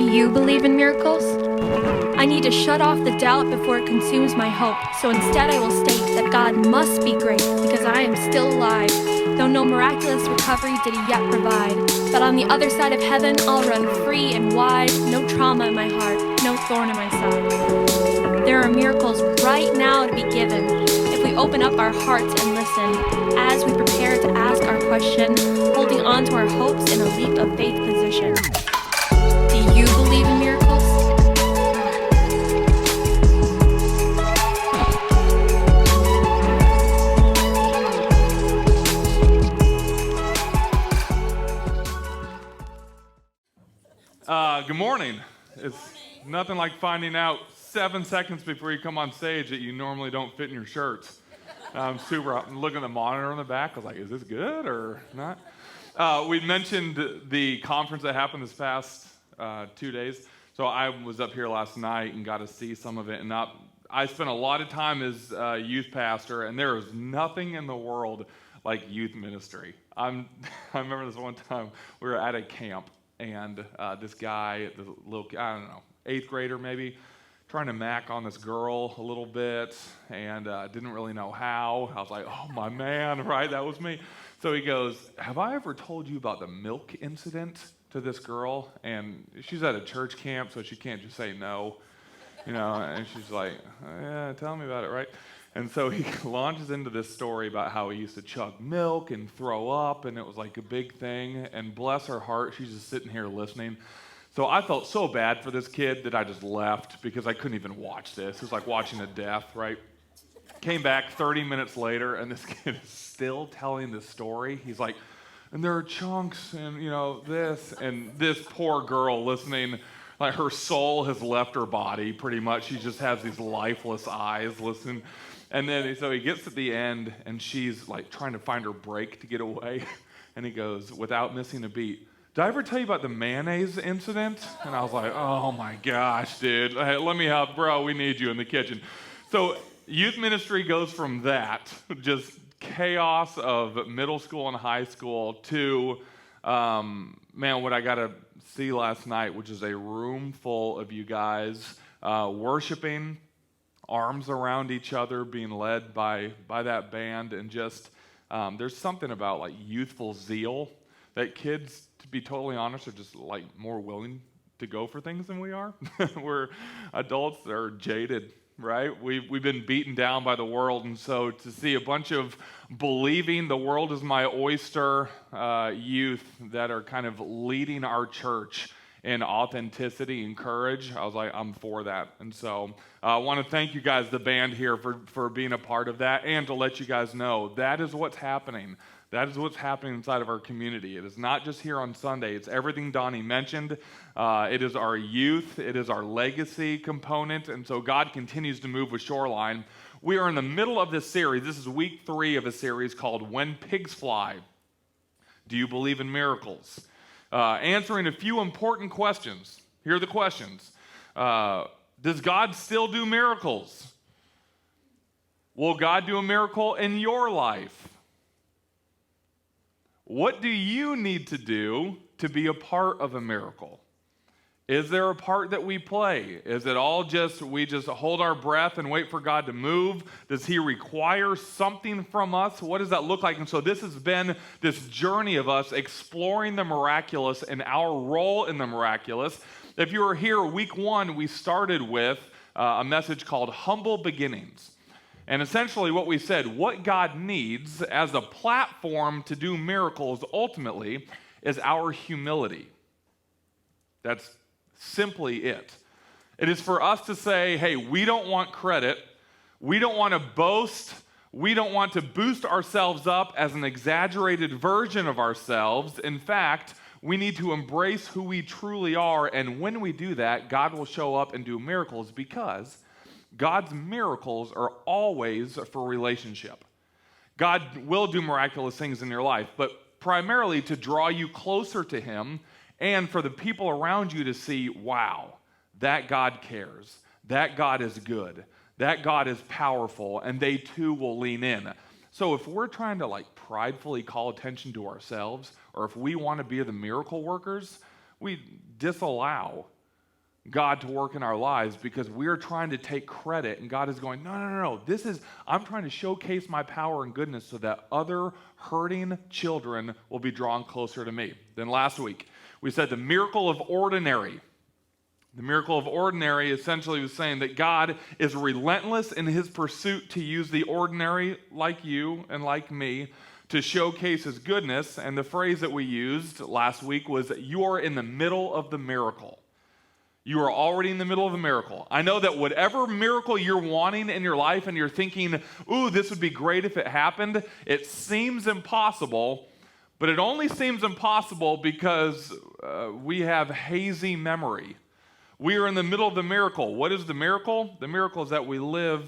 you believe in miracles? I need to shut off the doubt before it consumes my hope, so instead I will state that God must be great because I am still alive, though no miraculous recovery did he yet provide. But on the other side of heaven, I'll run free and wide, no trauma in my heart, no thorn in my side. There are miracles right now to be given if we open up our hearts and listen, as we prepare to ask our question, holding on to our hopes in a leap of faith position. Do you believe in miracles? Good morning. It's nothing like finding out 7 seconds before you come on stage that you normally don't fit in your shirts. I'm looking at the monitor on the back. I was like, is this good or not? We mentioned the conference that happened this past 2 days. So I was up here last night and got to see some of it. And I spent a lot of time as a youth pastor, and there is nothing in the world like youth ministry. I remember this one time we were at a camp. And this guy, the little, I don't know, 8th grader maybe, trying to mac on this girl a little bit and didn't really know how. I was like, oh, my man, right? That was me. So he goes, have I ever told you about the milk incident to this girl? And she's at a church camp, so she can't just say no, and she's like, yeah, tell me about it, right? And so he launches into this story about how he used to chug milk and throw up, and it was like a big thing. And bless her heart, she's just sitting here listening. So I felt so bad for this kid that I just left because I couldn't even watch this. It was like watching a death, right? Came back 30 minutes later, and this kid is still telling the story. He's like, and there are chunks, and this, and this poor girl listening. Like her soul has left her body pretty much. She just has these lifeless eyes listening. And then so he gets to the end, and she's like trying to find her break to get away. And he goes, without missing a beat, did I ever tell you about the mayonnaise incident? And I was like, oh my gosh, dude. Hey, let me help, bro. We need you in the kitchen. So youth ministry goes from that, just chaos of middle school and high school, to, what I got to see last night, which is a room full of you guys worshiping, arms around each other, being led by that band, and just there's something about like youthful zeal that kids, to be totally honest, are just like more willing to go for things than we are. We're adults that are jaded, right? We've been beaten down by the world, and so to see a bunch of believing the world is my oyster youth that are kind of leading our church in authenticity and courage, I was like, I'm for that. And so I want to thank you guys, the band here, for being a part of that, and to let you guys know that is what's happening. That is what's happening inside of our community. It is not just here on Sunday. It's everything Donnie mentioned. It is our youth. It is our legacy component. And so God continues to move with Shoreline. We are in the middle of this series. This is week 3 of a series called When Pigs Fly. Do you believe in miracles? Answering a few important questions. Here are the questions. Does God still do miracles? Will God do a miracle in your life? What do you need to do to be a part of a miracle? Is there a part that we play? Is it all we just hold our breath and wait for God to move? Does he require something from us? What does that look like? And so this has been this journey of us exploring the miraculous and our role in the miraculous. If you were here week 1, we started with a message called Humble Beginnings. And essentially what we said, what God needs as a platform to do miracles ultimately is our humility. That's simply it. It is for us to say, hey, we don't want credit. We don't want to boast. We don't want to boost ourselves up as an exaggerated version of ourselves. In fact, we need to embrace who we truly are. And when we do that, God will show up and do miracles, because God's miracles are always for relationship. God will do miraculous things in your life, but primarily to draw you closer to him and for the people around you to see, wow, that God cares, that God is good, that God is powerful, and they too will lean in. So if we're trying to pridefully call attention to ourselves, or if we want to be the miracle workers, we disallow God to work in our lives because we're trying to take credit, and God is going, no. I'm trying to showcase my power and goodness so that other hurting children will be drawn closer to me. Then last week, we said the miracle of ordinary. The miracle of ordinary essentially was saying that God is relentless in his pursuit to use the ordinary, like you and like me, to showcase his goodness. And the phrase that we used last week was, you are in the middle of the miracle. You are already in the middle of a miracle. I know that whatever miracle you're wanting in your life and you're thinking, ooh, this would be great if it happened, it seems impossible, but it only seems impossible because we have hazy memory. We are in the middle of the miracle. What is the miracle? The miracle is that we live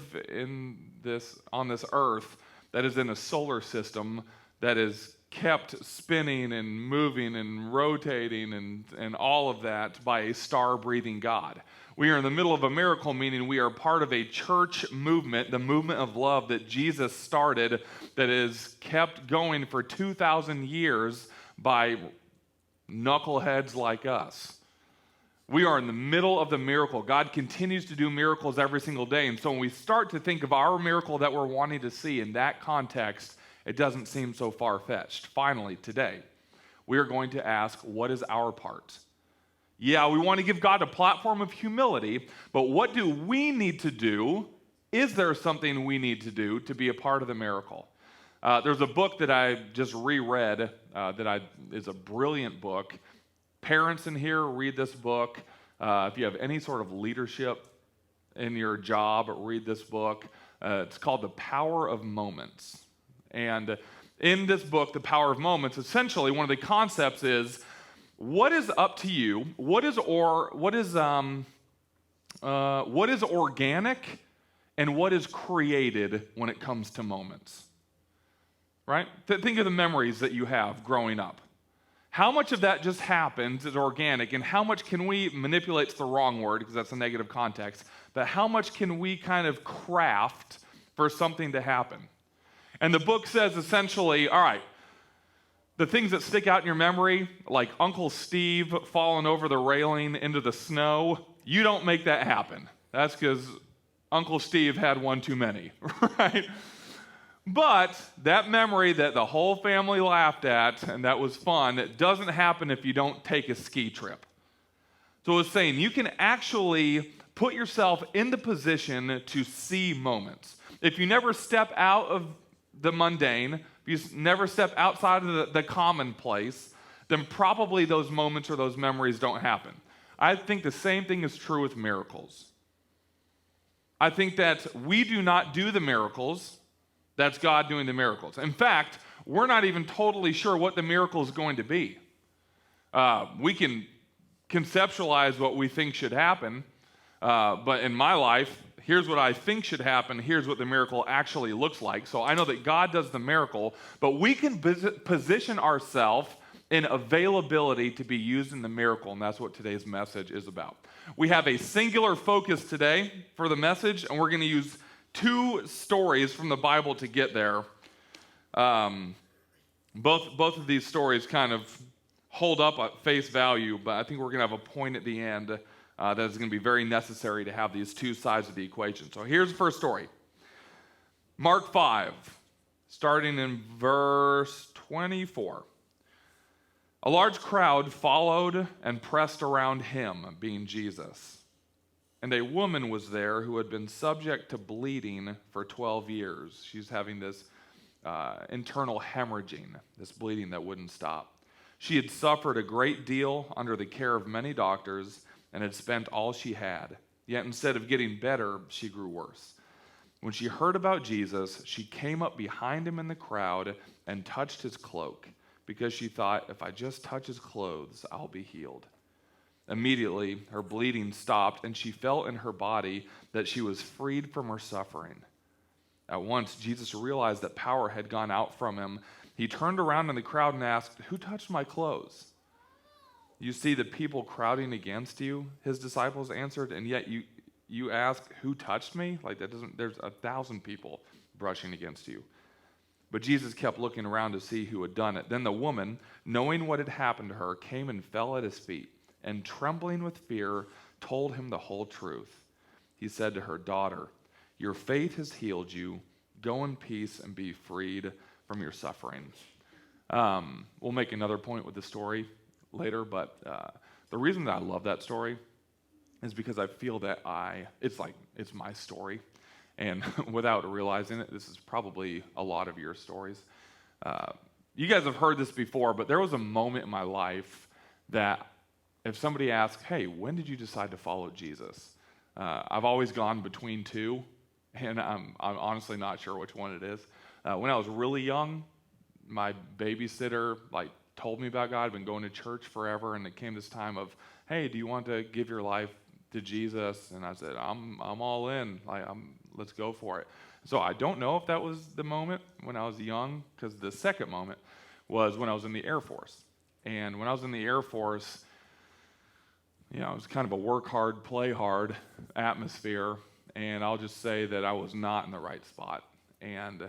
on this earth that is in a solar system that is kept spinning and moving and rotating and all of that by a star-breathing God. We are in the middle of a miracle, meaning we are part of a church movement, the movement of love that Jesus started, that is kept going for 2,000 years by knuckleheads like us. We are in the middle of the miracle. God continues to do miracles every single day. And so when we start to think of our miracle that we're wanting to see in that context, it doesn't seem so far-fetched. Finally, today, we are going to ask, what is our part? Yeah, we want to give God a platform of humility, but what do we need to do? Is there something we need to do to be a part of the miracle? There's a book that I just reread is a brilliant book. Parents in here, read this book. If you have any sort of leadership in your job, read this book. It's called The Power of Moments. And in this book, The Power of Moments, essentially one of the concepts is, what is up to you? What is organic and what is created when it comes to moments? Right? Think of the memories that you have growing up. How much of that just happens is organic, and how much can we, manipulate's the wrong word because that's a negative context, but how much can we kind of craft for something to happen? And the book says essentially, all right, the things that stick out in your memory, like Uncle Steve falling over the railing into the snow, you don't make that happen. That's because Uncle Steve had one too many, right? But that memory that the whole family laughed at and that was fun, it doesn't happen if you don't take a ski trip. So it's saying you can actually put yourself in the position to see moments. If you never step out of the mundane, if you never step outside of the commonplace, then probably those moments or those memories don't happen. I think the same thing is true with miracles. I think that we do not do the miracles, that's God doing the miracles. In fact, we're not even totally sure what the miracle is going to be. We can conceptualize what we think should happen, but in my life, here's what I think should happen, here's what the miracle actually looks like. So I know that God does the miracle, but we can position ourselves in availability to be used in the miracle, and that's what today's message is about. We have a singular focus today for the message, and we're going to use two stories from the Bible to get there. Both of these stories kind of hold up at face value, but I think we're going to have a point at the end that is going to be very necessary to have these two sides of the equation. So here's the first story. Mark 5, starting in verse 24. A large crowd followed and pressed around him, being Jesus. And a woman was there who had been subject to bleeding for 12 years. She's having this internal hemorrhaging, this bleeding that wouldn't stop. She had suffered a great deal under the care of many doctors and had spent all she had. Yet instead of getting better, she grew worse. When she heard about Jesus, she came up behind him in the crowd and touched his cloak, because she thought, if I just touch his clothes, I'll be healed. Immediately, her bleeding stopped, and she felt in her body that she was freed from her suffering. At once, Jesus realized that power had gone out from him. He turned around in the crowd and asked, "Who touched my clothes?" "You see the people crowding against you," his disciples answered, "and yet you ask, 'Who touched me?' Like that doesn't. There's 1,000 people brushing against you." But Jesus kept looking around to see who had done it. Then the woman, knowing what had happened to her, came and fell at his feet. and trembling with fear, told him the whole truth. He said to her, "Daughter, your faith has healed you. Go in peace and be freed from your suffering." We'll make another point with the story later, but the reason that I love that story is because I feel that it's my story. And without realizing it, this is probably a lot of your stories. You guys have heard this before, but there was a moment in my life that if somebody asks, "Hey, when did you decide to follow Jesus?" I've always gone between two, and I'm honestly not sure which one it is. When I was really young, my babysitter told me about God. I'd been going to church forever, and it came this time of, "Hey, do you want to give your life to Jesus?" And I said, I'm all in. Let's go for it. So I don't know if that was the moment when I was young, because the second moment was when I was in the Air Force. And when I was in the Air Force, it was kind of a work hard, play hard atmosphere. And I'll just say that I was not in the right spot. And,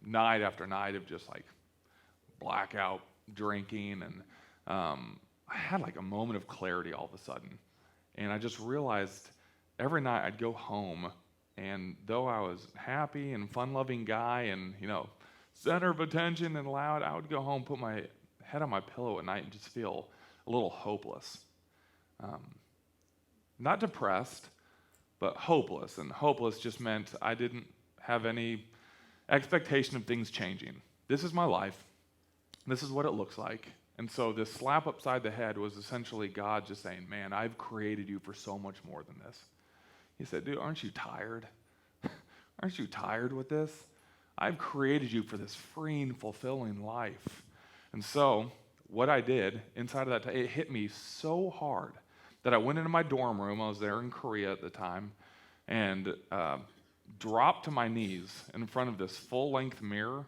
night after night of just blackout drinking. And I had a moment of clarity all of a sudden. And I just realized every night I'd go home, and though I was happy and fun-loving guy and, center of attention and loud, I would go home, put my head on my pillow at night and just feel a little hopeless. Not depressed, but hopeless. And hopeless just meant I didn't have any expectation of things changing. This is my life. This is what it looks like. And so this slap upside the head was essentially God just saying, "Man, I've created you for so much more than this." He said, "Dude, aren't you tired? Aren't you tired with this? I've created you for this freeing, fulfilling life." And so what I did inside of that, it hit me so hard that I went into my dorm room. I was there in Korea at the time, and dropped to my knees in front of this full-length mirror.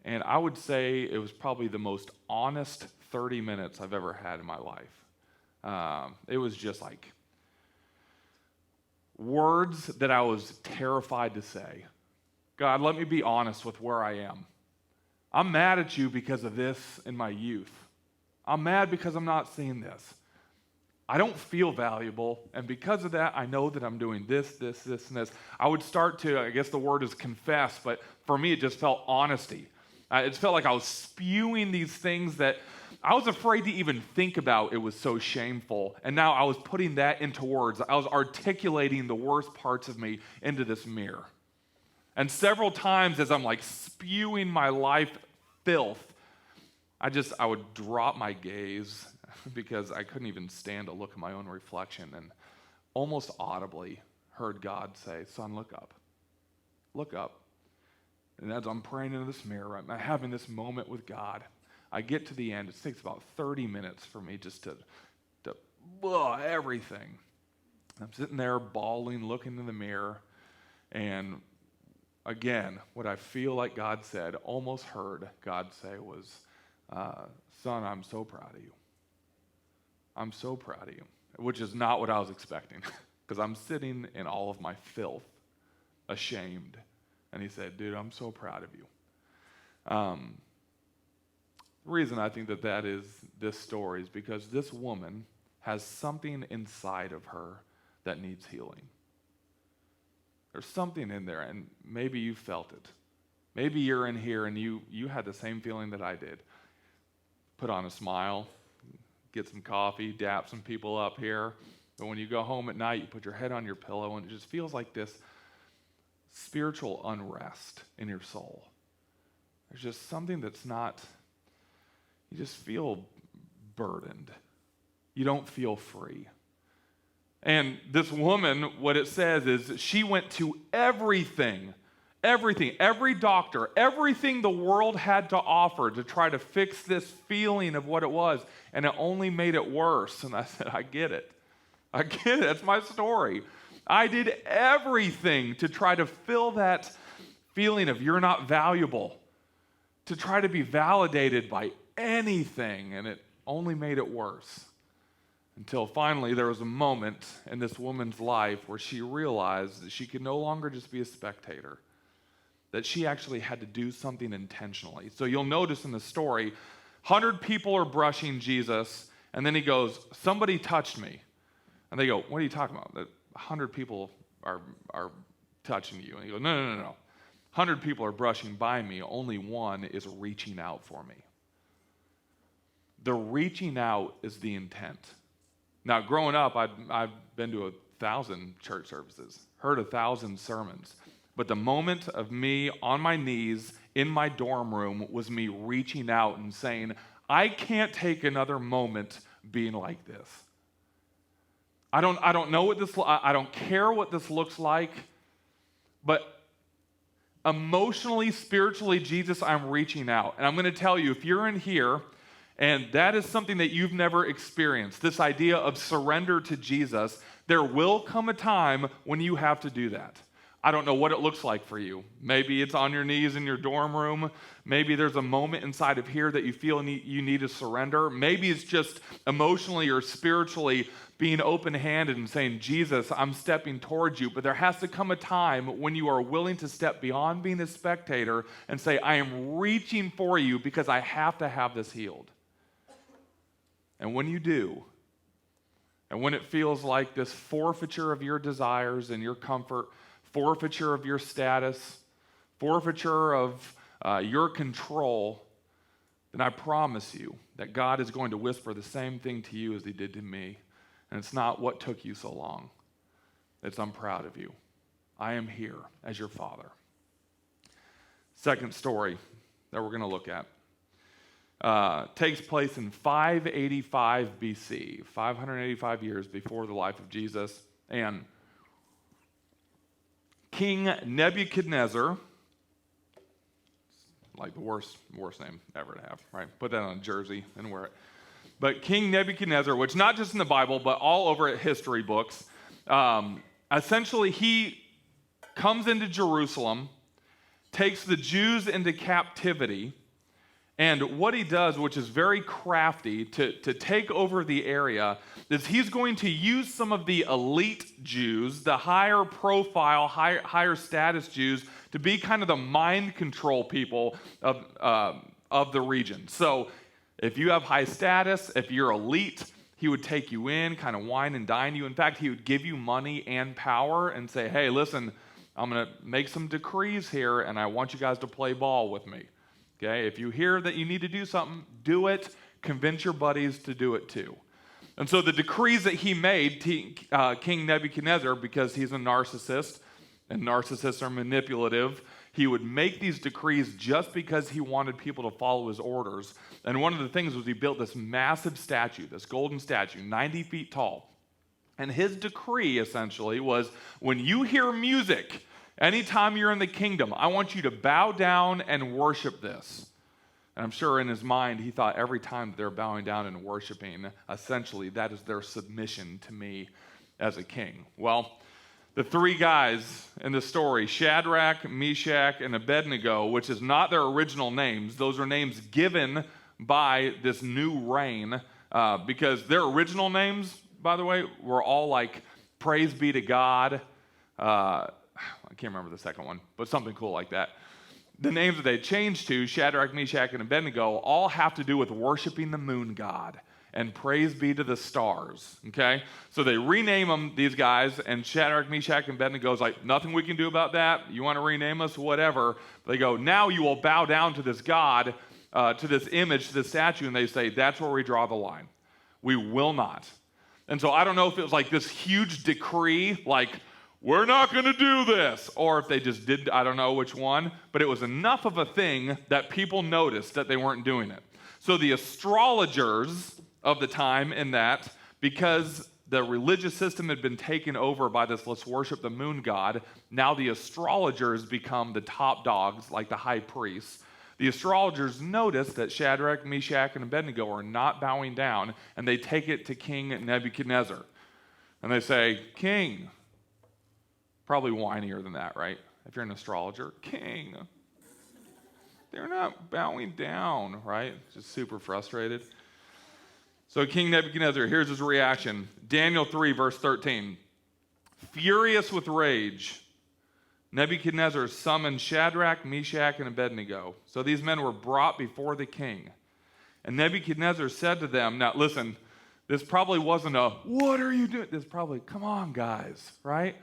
And I would say it was probably the most honest 30 minutes I've ever had in my life. It was just words that I was terrified to say. "God, let me be honest with where I am. I'm mad at you because of this in my youth. I'm mad because I'm not seeing this. I don't feel valuable, and because of that, I know that I'm doing this, and this." I would start to, I guess the word is confess, but for me it just felt honesty. It felt like I was spewing these things that I was afraid to even think about. It was so shameful. And now I was putting that into words. I was articulating the worst parts of me into this mirror. And several times as I'm spewing my life filth, I would drop my gaze because I couldn't even stand to look at my own reflection, and almost audibly heard God say, "Son, look up. Look up." And as I'm praying into this mirror, I'm having this moment with God. I get to the end. It takes about 30 minutes for me just to everything. I'm sitting there bawling, looking in the mirror, and again, what I feel like God said, almost heard God say was, "Son, I'm so proud of you. I'm so proud of you," which is not what I was expecting, because I'm sitting in all of my filth, ashamed. And he said, "Dude, I'm so proud of you." The reason I think that is this story is because this woman has something inside of her that needs healing. There's something in there, and maybe you felt it. Maybe you're in here and you had the same feeling that I did. Put on a smile, get some coffee, dap some people up here. But when you go home at night, you put your head on your pillow, and it just feels like this spiritual unrest in your soul. There's just something that's not, you just feel burdened. You don't feel free. And this woman, what it says is she went to everything, every doctor, everything the world had to offer to try to fix this feeling of what it was, and it only made it worse. And I said, I get it. That's my story. I did everything to try to fill that feeling of you're not valuable, to try to be validated by anything, and it only made it worse. Until finally there was a moment in this woman's life where she realized that she could no longer just be a spectator, that she actually had to do something intentionally. So you'll notice in the story, 100 people are brushing Jesus, And then he goes, somebody touched me. And they go, what are you talking about? That 100 people are touching you. And he goes, no. 100 people are brushing by me. Only one is reaching out for me. The reaching out is the intent. Now, growing up, I've been to 1,000 church services, heard 1,000 sermons. But the moment of me on my knees in my dorm room was me reaching out and saying, I can't take another moment being like this. I don't know what this, I don't care what this looks like, but emotionally, spiritually, Jesus, I'm reaching out. And I'm going to tell you, if you're in here and that is something that you've never experienced, this idea of surrender to Jesus, there will come a time when you have to do that. I don't know what it looks like for you. Maybe it's on your knees in your dorm room. Maybe there's a moment inside of here that you feel you need to surrender. Maybe it's just emotionally or spiritually being open-handed and saying, Jesus, I'm stepping towards you. But there has to come a time when you are willing to step beyond being a spectator and say, I am reaching for you because I have to have this healed. And when you do, and when it feels like this forfeiture of your desires and your comfort, forfeiture of your status, forfeiture of your control, then I promise you that God is going to whisper the same thing to you as he did to me. And it's not what took you so long. It's I'm proud of you. I am here as your father. Second story that we're going to look at takes place in 585 BC, 585 years before the life of Jesus. And King Nebuchadnezzar, like the worst name ever to have, right? Put that on a jersey and wear it. But King Nebuchadnezzar, which not just in the Bible, but all over history books, essentially he comes into Jerusalem, takes the Jews into captivity, and what he does, which is very crafty, to take over the area, is he's going to use some of the elite Jews, the higher profile, higher status Jews, to be kind of the mind control people of the region. So if you have high status, if you're elite, he would take you in, kind of wine and dine you. In fact, he would give you money and power and say, hey, listen, I'm going to make some decrees here, and I want you guys to play ball with me. Okay, if you hear that you need to do something, do it. Convince your buddies to do it too. And so the decrees that he made, King Nebuchadnezzar, because he's a narcissist, and narcissists are manipulative, he would make these decrees just because he wanted people to follow his orders. And one of the things was he built this massive statue, this golden statue, 90 feet tall. And his decree, essentially, was when you hear music, anytime you're in the kingdom, I want you to bow down and worship this. And I'm sure in his mind, he thought every time that they're bowing down and worshiping, essentially, that is their submission to me as a king. Well, the three guys in the story, Shadrach, Meshach, and Abednego, which is not their original names. Those are names given by this new reign because their original names, by the way, were all like, praise be to God. I can't remember the second one, but something cool like that. The names that they changed to, Shadrach, Meshach, and Abednego, all have to do with worshiping the moon god and praise be to the stars, okay? So they rename them, these guys, and Shadrach, Meshach, and Abednego is like, nothing we can do about that. You want to rename us? Whatever. They go, now you will bow down to this god, to this image, to this statue, and they say, that's where we draw the line. We will not. And so I don't know if it was like this huge decree, like, we're not going to do this, or if they just did, I don't know which one, but it was enough of a thing that people noticed that they weren't doing it. So the astrologers of the time in that, because the religious system had been taken over by this let's worship the moon god, now the astrologers become the top dogs, like the high priests. The astrologers notice that Shadrach, Meshach, and Abednego are not bowing down, and they take it to King Nebuchadnezzar. And they say, King, probably whinier than that, right? If you're an astrologer, King, they're not bowing down, right? Just super frustrated. So King Nebuchadnezzar, here's his reaction. Daniel 3, verse 13. Furious with rage, Nebuchadnezzar summoned Shadrach, Meshach, and Abednego. So these men were brought before the king. And Nebuchadnezzar said to them, now listen, This probably wasn't a, what are you doing? This probably, come on, guys, right?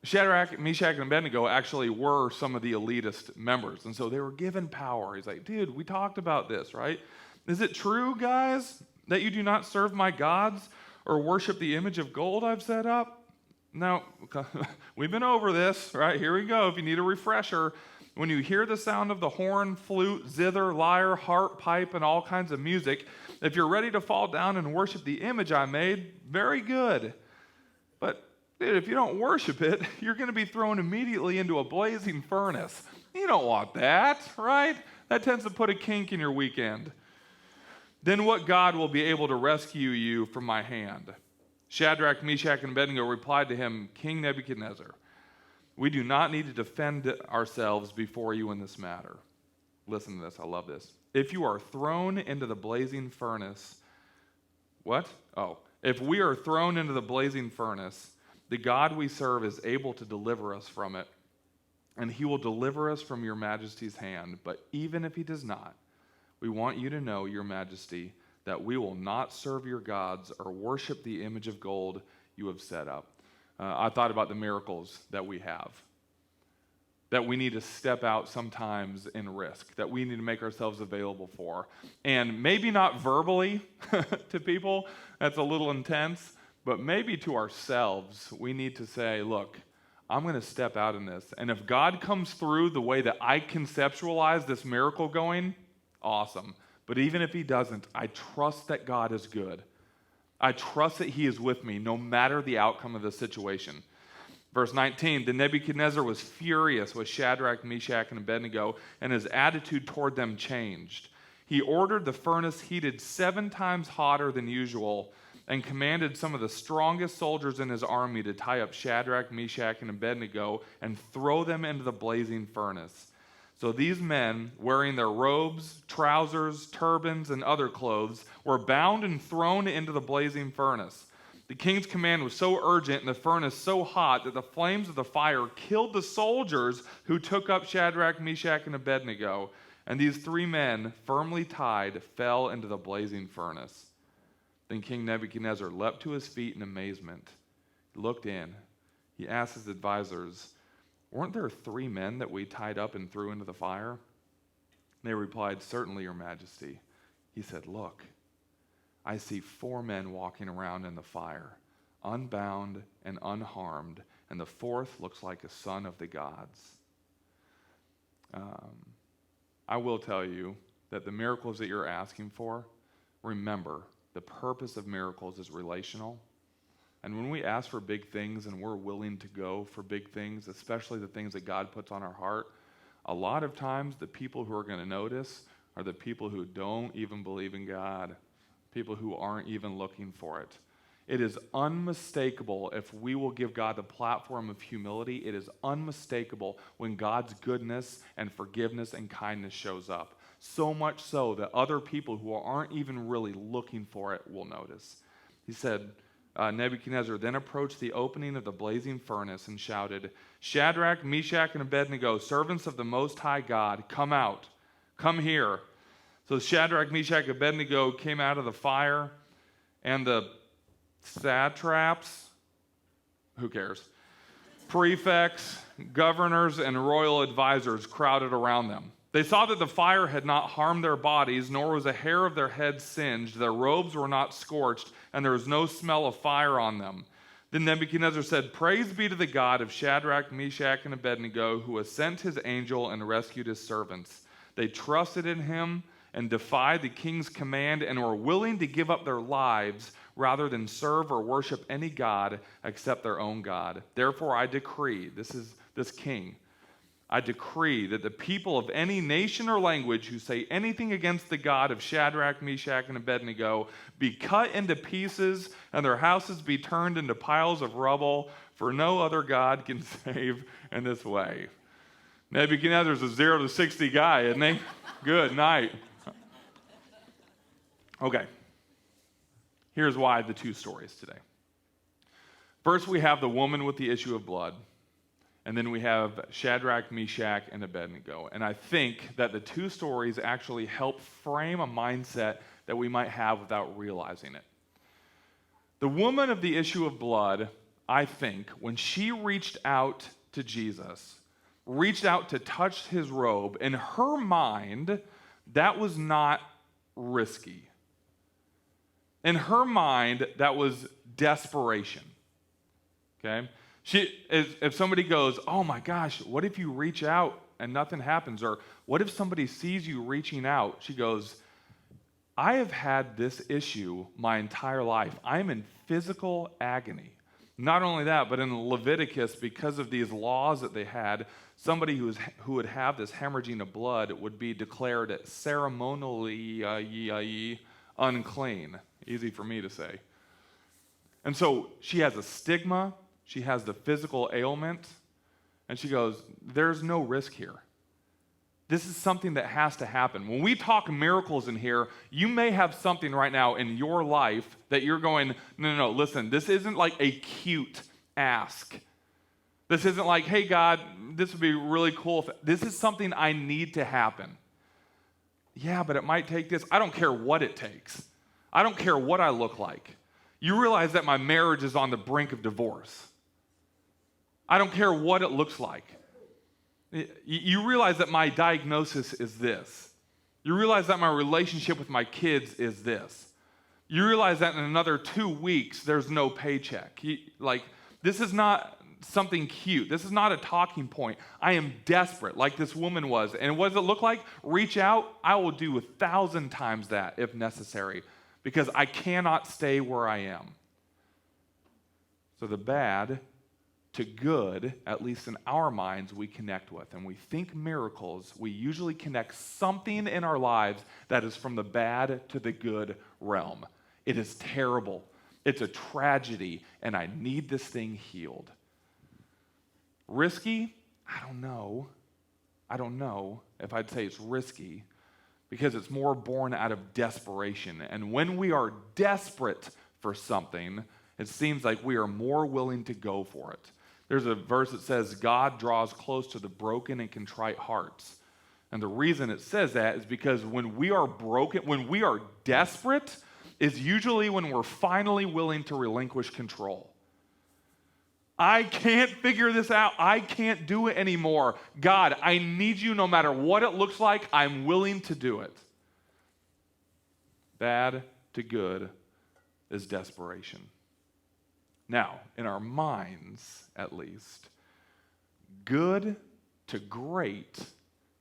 Shadrach, Meshach, and Abednego actually were some of the elitist members, and so they were given power. He's like, dude, we talked about this, right? Is it true, guys, that you do not serve my gods or worship the image of gold I've set up? Now, we've been over this, right? Here we go. If you need a refresher, when you hear the sound of the horn, flute, zither, lyre, harp, pipe, and all kinds of music, if you're ready to fall down and worship the image I made, very good. But dude, if you don't worship it, you're going to be thrown immediately into a blazing furnace. You don't want that, right? That tends to put a kink in your weekend. Then what God will be able to rescue you from my hand? Shadrach, Meshach, and Abednego replied to him, King Nebuchadnezzar, we do not need to defend ourselves before you in this matter. Listen to this, I love this. If you are thrown into the blazing furnace, what? Oh, if we are thrown into the blazing furnace, the God we serve is able to deliver us from it, and he will deliver us from your majesty's hand. But even if he does not, we want you to know, your majesty, that we will not serve your gods or worship the image of gold you have set up. I thought about the miracles that we have, that we need to step out sometimes in risk, that we need to make ourselves available for. And maybe not verbally to people, that's a little intense, but maybe to ourselves, we need to say, look, I'm going to step out in this. And if God comes through the way that I conceptualize this miracle going, awesome. But even if he doesn't, I trust that God is good. I trust that he is with me no matter the outcome of the situation. Verse 19, then Nebuchadnezzar was furious with Shadrach, Meshach, and Abednego, and his attitude toward them changed. He ordered the furnace heated 7 times hotter than usual and commanded some of the strongest soldiers in his army to tie up Shadrach, Meshach, and Abednego and throw them into the blazing furnace. So these men, wearing their robes, trousers, turbans, and other clothes, were bound and thrown into the blazing furnace. The king's command was so urgent and the furnace so hot that the flames of the fire killed the soldiers who took up Shadrach, Meshach, and Abednego. And these 3 men, firmly tied, fell into the blazing furnace. Then King Nebuchadnezzar leapt to his feet in amazement. He looked in. He asked his advisors, weren't there 3 men that we tied up and threw into the fire? They replied, certainly, your majesty. He said, look, I see 4 men walking around in the fire, unbound and unharmed, and the 4th looks like a son of the gods. I will tell you that the miracles that you're asking for, remember, the purpose of miracles is relational. And when we ask for big things and we're willing to go for big things, especially the things that God puts on our heart, a lot of times the people who are going to notice are the people who don't even believe in God, people who aren't even looking for it. It is unmistakable if we will give God the platform of humility. It is unmistakable when God's goodness and forgiveness and kindness shows up. So much so that other people who aren't even really looking for it will notice. He said, Nebuchadnezzar then approached the opening of the blazing furnace and shouted, Shadrach, Meshach, and Abednego, servants of the Most High God, come out, come here. So Shadrach, Meshach, and Abednego came out of the fire, and the satraps, who cares, prefects, governors, and royal advisors crowded around them. They saw that the fire had not harmed their bodies, nor was a hair of their heads singed. Their robes were not scorched, and there was no smell of fire on them. Then Nebuchadnezzar said, praise be to the God of Shadrach, Meshach, and Abednego, who has sent his angel and rescued his servants. They trusted in him and defied the king's command and were willing to give up their lives rather than serve or worship any god except their own God. Therefore I decree, this is this king, I decree that the people of any nation or language who say anything against the God of Shadrach, Meshach, and Abednego be cut into pieces and their houses be turned into piles of rubble, for no other God can save in this way. Nebuchadnezzar's a 0 to 60 guy, isn't he? Good night. Okay. Here's why the 2 stories today. First, we have the woman with the issue of blood. And then we have Shadrach, Meshach, and Abednego. And I think that the 2 stories actually help frame a mindset that we might have without realizing it. The woman of the issue of blood, I think, when she reached out to Jesus, reached out to touch his robe, in her mind, that was not risky. In her mind, that was desperation. Okay? If somebody goes, oh my gosh, what if you reach out and nothing happens? Or what if somebody sees you reaching out? She goes, I have had this issue my entire life. I'm in physical agony. Not only that, but in Leviticus, because of these laws that they had, somebody who would have this hemorrhaging of blood would be declared ceremonially unclean. Easy for me to say. And so she has a stigma, she has the physical ailment, and she goes, there's no risk here. This is something that has to happen. When we talk miracles in here, you may have something right now in your life that you're going, no, listen, this isn't like a cute ask. This isn't like, hey, God, this would be really cool. This is something I need to happen. Yeah, but it might take this. I don't care what it takes. I don't care what I look like. You realize that my marriage is on the brink of divorce. I don't care what it looks like. You realize that my diagnosis is this. You realize that my relationship with my kids is this. You realize that in another 2 weeks, there's no paycheck. This is not something cute. This is not a talking point. I am desperate, like this woman was. And what does it look like? Reach out. I will do 1,000 times that if necessary, because I cannot stay where I am. So the bad to good, at least in our minds, we connect with. And we think miracles, we usually connect something in our lives that is from the bad to the good realm. It is terrible. It's a tragedy, and I need this thing healed. Risky? I don't know if I'd say it's risky, because it's more born out of desperation. And when we are desperate for something, it seems like we are more willing to go for it. There's a verse that says, God draws close to the broken and contrite hearts. And the reason it says that is because when we are broken, when we are desperate, is usually when we're finally willing to relinquish control. I can't figure this out. I can't do it anymore. God, I need you no matter what it looks like. I'm willing to do it. Bad to good is desperation. Now, in our minds, at least, good to great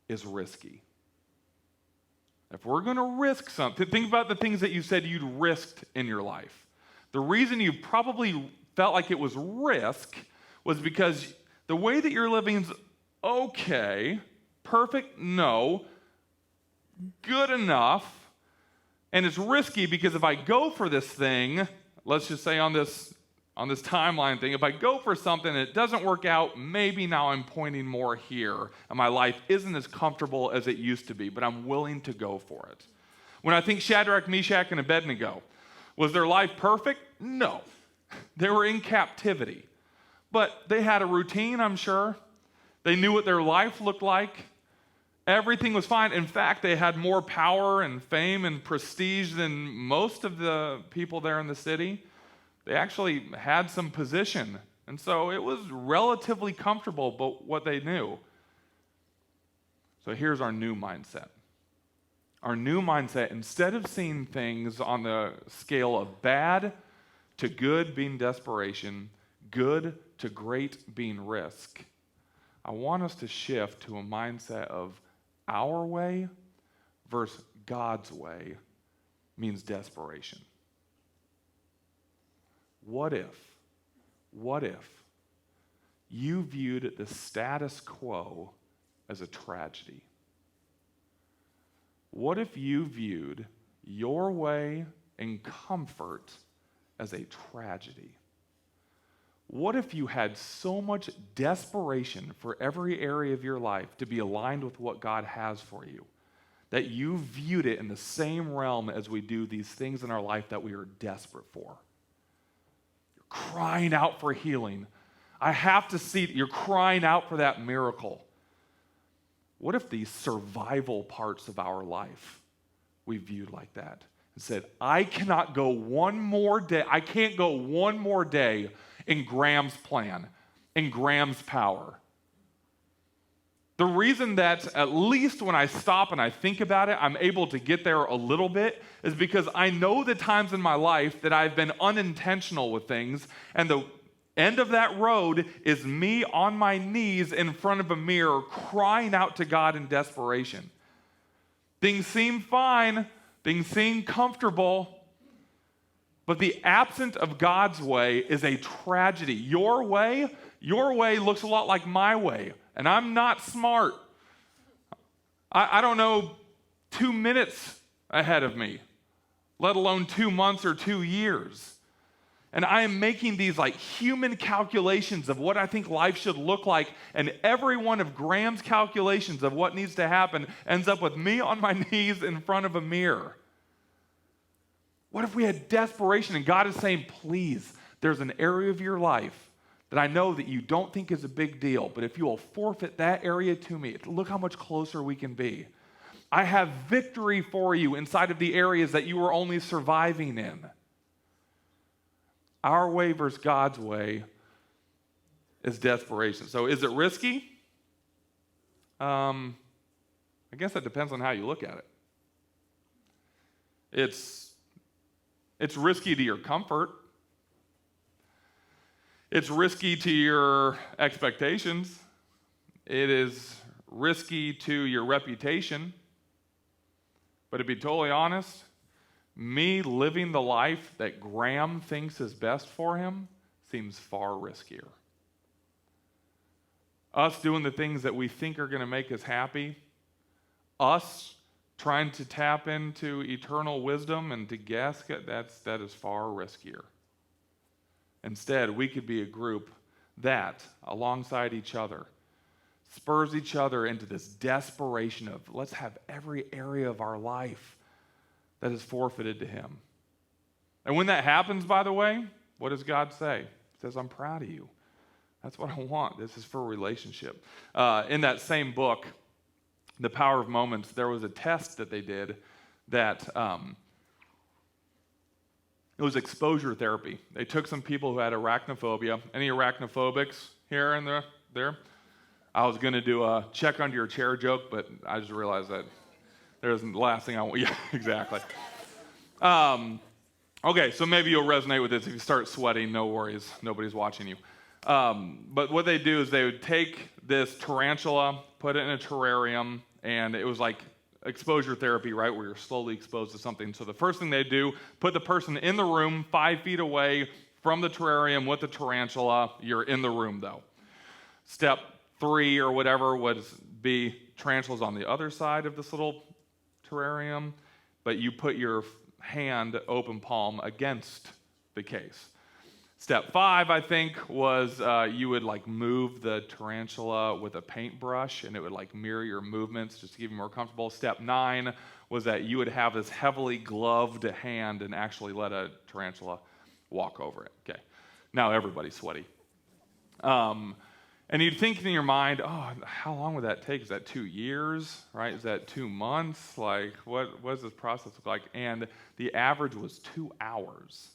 is risky. If we're going to risk something, think about the things that you said you'd risked in your life. The reason you probably felt like it was risk was because the way that you're living is okay, perfect, no, good enough, and it's risky because if I go for this thing, let's just say on this timeline thing, if I go for something and it doesn't work out, maybe now I'm pointing more here, and my life isn't as comfortable as it used to be, but I'm willing to go for it. When I think Shadrach, Meshach, and Abednego, was their life perfect? No. They were in captivity. But they had a routine, I'm sure. They knew what their life looked like. Everything was fine. In fact, they had more power and fame and prestige than most of the people there in the city. They actually had some position. And so it was relatively comfortable, but what they knew. So here's our new mindset. Our new mindset, instead of seeing things on the scale of bad to good being desperation, good to great being risk, I want us to shift to a mindset of our way versus God's way means desperation. What if you viewed the status quo as a tragedy? What if you viewed your way and comfort as a tragedy? What if you had so much desperation for every area of your life to be aligned with what God has for you, that you viewed it in the same realm as we do these things in our life that we are desperate for? Crying out for healing. I have to see that you're crying out for that miracle. What if the survival parts of our life we viewed like that? and said, I cannot go one more day. I can't go one more day in Graham's plan, in Graham's power. The reason that at least when I stop and I think about it, I'm able to get there a little bit is because I know the times in my life that I've been unintentional with things, and the end of that road is me on my knees in front of a mirror crying out to God in desperation. Things seem fine, things seem comfortable, but the absence of God's way is a tragedy. Your way looks a lot like my way. And I'm not smart. I don't know 2 minutes ahead of me, let alone 2 months or 2 years. And I am making these like human calculations of what I think life should look like, and every one of Graham's calculations of what needs to happen ends up with me on my knees in front of a mirror. What if we had desperation and God is saying, please, there's an area of your life that I know that you don't think is a big deal, but if you will forfeit that area to me, look how much closer we can be. I have victory for you inside of the areas that you were only surviving in. Our way versus God's way is desperation. So is it risky? I guess that depends on how you look at it. It's risky to your comfort. It's risky to your expectations. It is risky to your reputation. But to be totally honest, me living the life that Graham thinks is best for him seems far riskier. Us doing the things that we think are going to make us happy, us trying to tap into eternal wisdom and to guess, that is far riskier. Instead, we could be a group that, alongside each other, spurs each other into this desperation of let's have every area of our life that is forfeited to Him. And when that happens, by the way, what does God say? He says, I'm proud of you. That's what I want. This is for a relationship. In that same book, The Power of Moments, there was a test that they did that it was exposure therapy. They took some people who had arachnophobia. Any arachnophobics here and there? I was going to do a check under your chair joke, but I just realized that there's the last thing I want. Yeah, exactly. Okay, so maybe you'll resonate with this. If you start sweating, no worries. Nobody's watching you. But what they do is they would take this tarantula, put it in a terrarium, and it was like exposure therapy, right, where you're slowly exposed to something. So the first thing they do, put the person in the room 5 feet away from the terrarium with the tarantula. You're in the room, though. Step 3 or whatever would be tarantulas on the other side of this little terrarium, but you put your hand, open palm, against the case. Step 5, I think, was you would like move the tarantula with a paintbrush, and it would like mirror your movements just to give you more comfortable. Step 9 was that you would have this heavily gloved hand and actually let a tarantula walk over it. Okay, now everybody's sweaty. And you'd think in your mind, oh, how long would that take? Is that 2 years, right? Is that 2 months? Like, what does this process look like? And the average was 2 hours.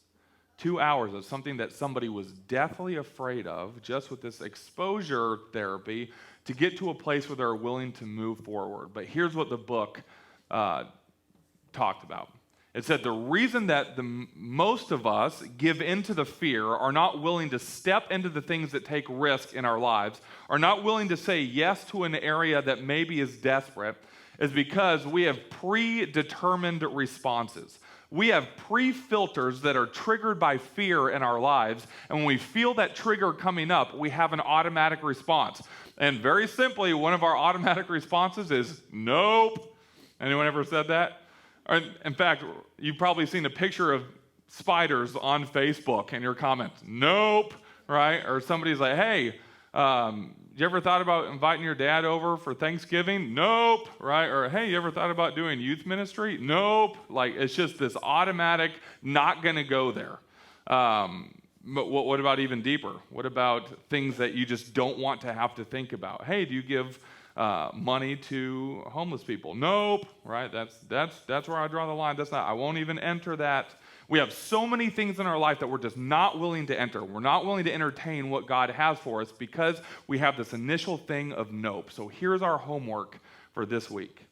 2 hours of something that somebody was deathly afraid of, just with this exposure therapy, to get to a place where they're willing to move forward. But here's what the book talked about. It said the reason that most of us give into the fear, are not willing to step into the things that take risk in our lives, are not willing to say yes to an area that maybe is desperate, is because we have predetermined responses. We have pre-filters that are triggered by fear in our lives, and when we feel that trigger coming up, we have an automatic response. And very simply, one of our automatic responses is, nope. Anyone ever said that? Or in fact, you've probably seen a picture of spiders on Facebook in your comments. Nope, right? Or somebody's like, hey, you ever thought about inviting your dad over for Thanksgiving? Nope, right? Or, hey, you ever thought about doing youth ministry? Nope. Like, it's just this automatic, not going to go there. But what about even deeper? What about things that you just don't want to have to think about? Hey, do you give money to homeless people. Nope, right? That's where I draw the line. I won't even enter that. We have so many things in our life that we're just not willing to enter. We're not willing to entertain what God has for us because we have this initial thing of nope. So here's our homework for this week.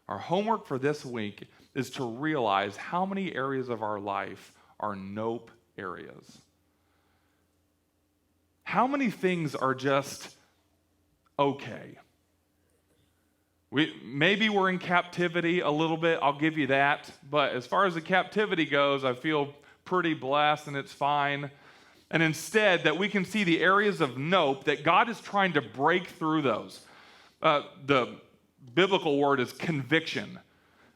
Our homework for this week is to realize how many areas of our life are nope areas. How many things are just okay? Maybe we're in captivity a little bit, I'll give you that. But as far as the captivity goes, I feel pretty blessed and it's fine. And instead, that we can see the areas of nope, that God is trying to break through those. The biblical word is conviction,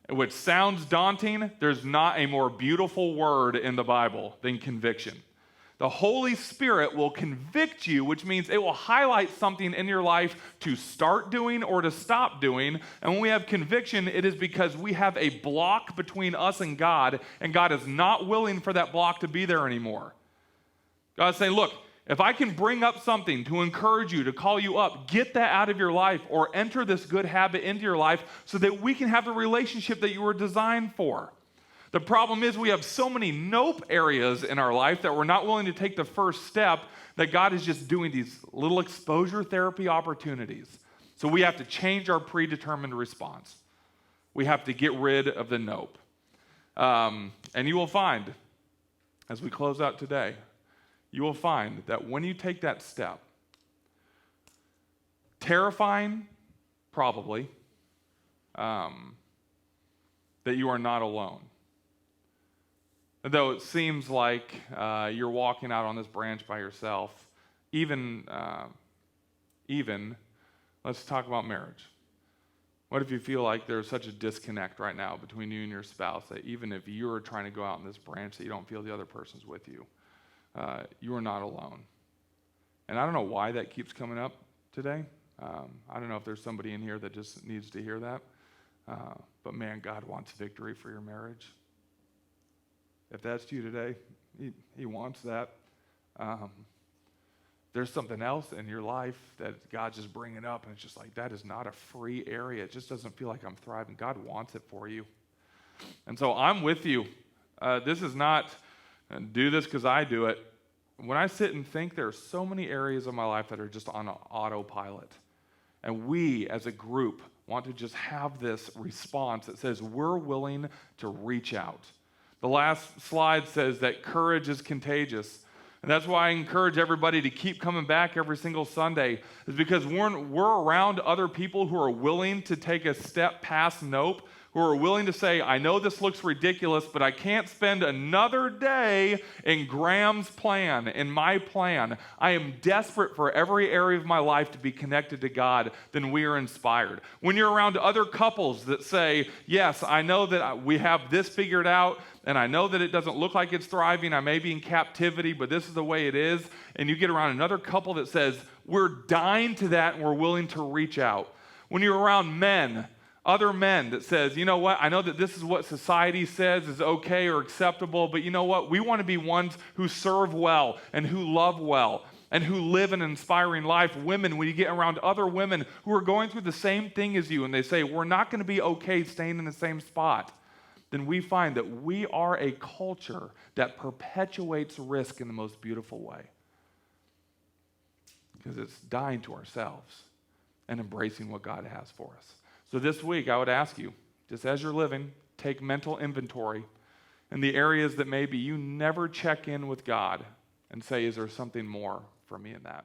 which sounds daunting. There's not a more beautiful word in the Bible than conviction. The Holy Spirit will convict you, which means it will highlight something in your life to start doing or to stop doing. And when we have conviction, it is because we have a block between us and God is not willing for that block to be there anymore. God's saying, look, if I can bring up something to encourage you, to call you up, get that out of your life or enter this good habit into your life so that we can have the relationship that you were designed for. The problem is we have so many nope areas in our life that we're not willing to take the first step, that God is just doing these little exposure therapy opportunities. So we have to change our predetermined response. We have to get rid of the nope. And you will find, as we close out today, you will find that when you take that step, terrifying, probably, that you are not alone. Though it seems like you're walking out on this branch by yourself, even, let's talk about marriage. What if you feel like there's such a disconnect right now between you and your spouse that even if you're trying to go out on this branch that you don't feel the other person's with you? You are not alone. And I don't know why that keeps coming up today. I don't know if there's somebody in here that just needs to hear that. But man, God wants victory for your marriage. If that's you today, he wants that. There's something else in your life that God's just bringing up, and it's just like, that is not a free area. It just doesn't feel like I'm thriving. God wants it for you. And so I'm with you. This is not do this because I do it. When I sit and think, there are so many areas of my life that are just on autopilot. And we, as a group, want to just have this response that says we're willing to reach out. The last slide says that courage is contagious. And that's why I encourage everybody to keep coming back every single Sunday, is because we're around other people who are willing to take a step past nope, who are willing to say, I know this looks ridiculous, but I can't spend another day in Graham's plan, in my plan. I am desperate for every area of my life to be connected to God. Then we are inspired. When you're around other couples that say, yes, I know that we have this figured out, and I know that it doesn't look like it's thriving. I may be in captivity, but this is the way it is. And you get around another couple that says, we're dying to that and we're willing to reach out. When you're around men, other men that says, you know what, I know that this is what society says is okay or acceptable, but you know what, we want to be ones who serve well and who love well and who live an inspiring life. Women, when you get around other women who are going through the same thing as you and they say, we're not going to be okay staying in the same spot, then we find that we are a culture that perpetuates risk in the most beautiful way. Because it's dying to ourselves and embracing what God has for us. So this week, I would ask you, just as you're living, take mental inventory in the areas that maybe you never check in with God and say, is there something more for me in that?